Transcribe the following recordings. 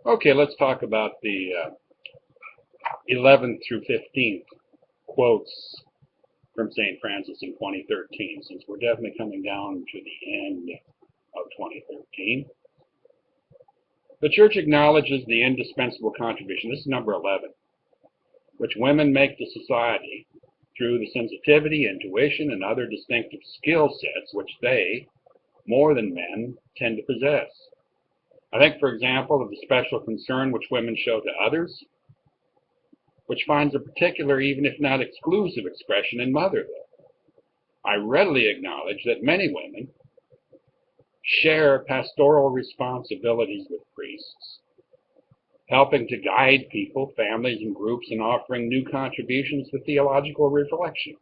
Okay, let's talk about the 11th through 15th quotes from St. Francis in 2013, since we're definitely coming down to the end of 2013. The Church acknowledges the indispensable contribution, this is number 11, which women make to society through the sensitivity, intuition, and other distinctive skill sets which they, more than men, tend to possess. I think, for example, of the special concern which women show to others, which finds a particular, even if not exclusive, expression in motherhood. I readily acknowledge that many women share pastoral responsibilities with priests, helping to guide people, families, and groups in offering new contributions to theological reflection.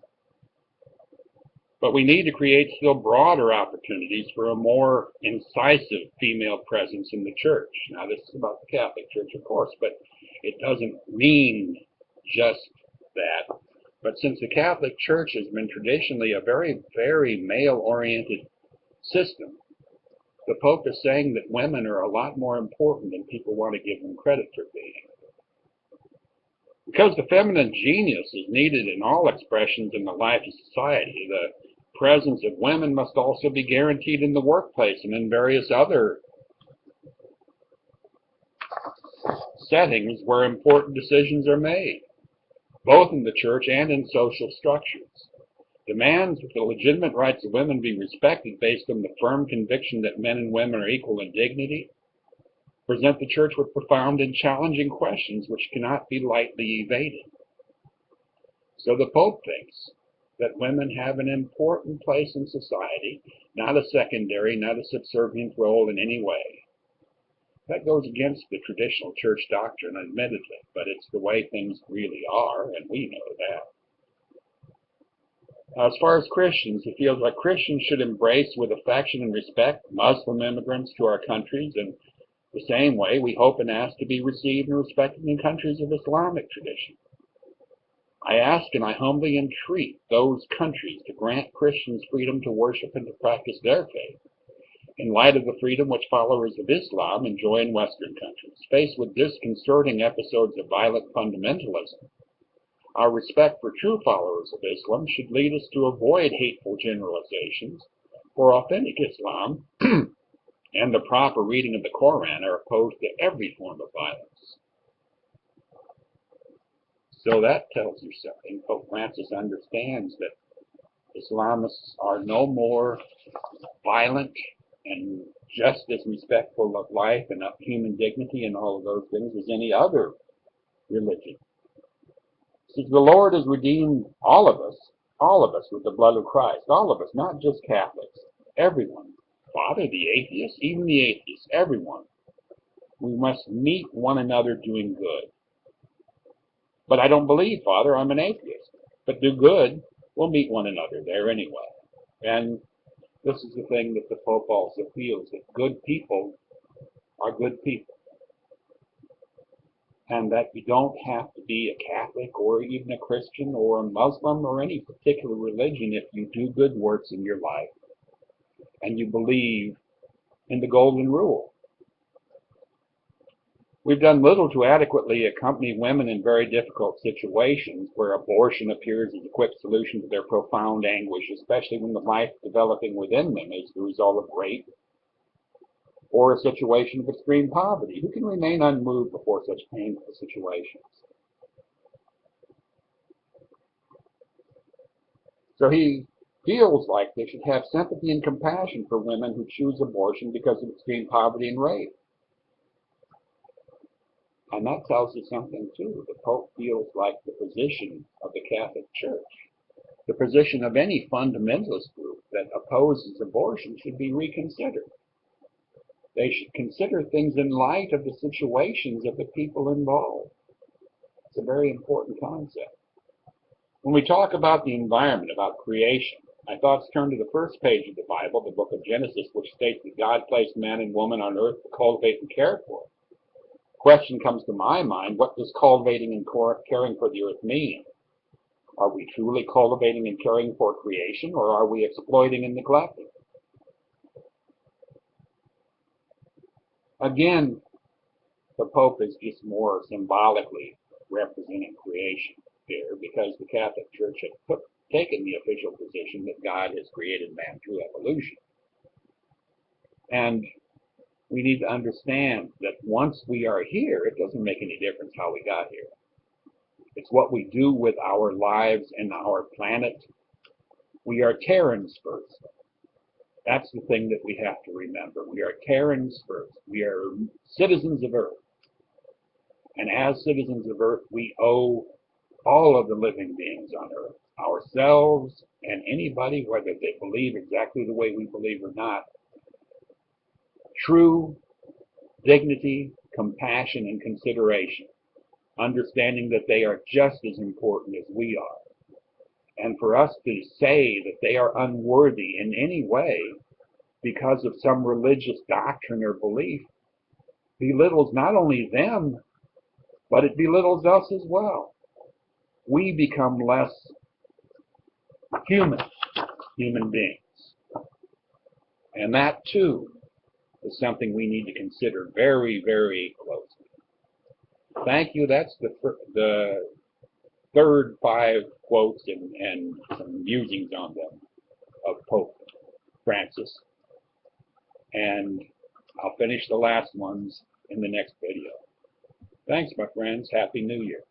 But we need to create still broader opportunities for a more incisive female presence in the church. Now, this is about the Catholic Church, of course, but it doesn't mean just that. But since the Catholic Church has been traditionally a very, very male-oriented system, the Pope is saying that women are a lot more important than people want to give them credit for being. Because the feminine genius is needed in all expressions in the life of society, the presence of women must also be guaranteed in the workplace and in various other settings where important decisions are made, both in the church and in social structures. Demands that the legitimate rights of women be respected based on the firm conviction that men and women are equal in dignity present the church with profound and challenging questions which cannot be lightly evaded. So the Pope thinks that women have an important place in society, not a secondary, not a subservient role in any way. That goes against the traditional church doctrine, admittedly, but it's the way things really are, and we know that. As far as Christians, he feels like Christians should embrace with affection and respect Muslim immigrants to our countries, and the same way we hope and ask to be received and respected in countries of Islamic tradition. I ask and I humbly entreat those countries to grant Christians freedom to worship and to practice their faith, in light of the freedom which followers of Islam enjoy in Western countries. Faced with disconcerting episodes of violent fundamentalism, our respect for true followers of Islam should lead us to avoid hateful generalizations, for authentic Islam and the proper reading of the Koran are opposed to every form of violence. So that tells you something. Pope Francis understands that Islamists are no more violent and just as respectful of life and of human dignity and all of those things as any other religion. Since the Lord has redeemed all of us with the blood of Christ, all of us, not just Catholics, everyone, Father, the atheist, even the atheist, everyone, we must meet one another doing good. But I don't believe, Father, I'm an atheist. But do good, we'll meet one another there anyway. And this is the thing that the Pope also feels, that good people are good people. And that you don't have to be a Catholic or even a Christian or a Muslim or any particular religion if you do good works in your life and you believe in the Golden Rule. We've done little to adequately accompany women in very difficult situations where abortion appears as a quick solution to their profound anguish, especially when the life developing within them is the result of rape or a situation of extreme poverty. Who can remain unmoved before such painful situations? So he feels like they should have sympathy and compassion for women who choose abortion because of extreme poverty and rape. And that tells you something, too. The Pope feels like the position of the Catholic Church, the position of any fundamentalist group that opposes abortion should be reconsidered. They should consider things in light of the situations of the people involved. It's a very important concept. When we talk about the environment, about creation, my thoughts turn to the first page of the Bible, the book of Genesis, which states that God placed man and woman on earth to cultivate and care for. Question comes to my mind, what does cultivating and caring for the earth mean? Are we truly cultivating and caring for creation, or are we exploiting and neglecting? Again, The Pope is just more symbolically representing creation here, because the Catholic Church has taken the official position that God has created man through evolution. And we need to understand that once we are here, it doesn't make any difference how we got here. It's what we do with our lives and our planet. We are Terrans first. That's the thing that we have to remember. We are Terrans first. We are citizens of Earth. And as citizens of Earth, we owe all of the living beings on Earth, ourselves and anybody, whether they believe exactly the way we believe or not, true dignity, compassion, and consideration, understanding that they are just as important as we are. And for us to say that they are unworthy in any way because of some religious doctrine or belief belittles not only them, but it belittles us as well. We become less human beings. And that too is something we need to consider very, very closely. Thank you. That's the third 5 quotes and some musings on them of Pope Francis. And I'll finish the last ones in the next video. Thanks, my friends. Happy New Year.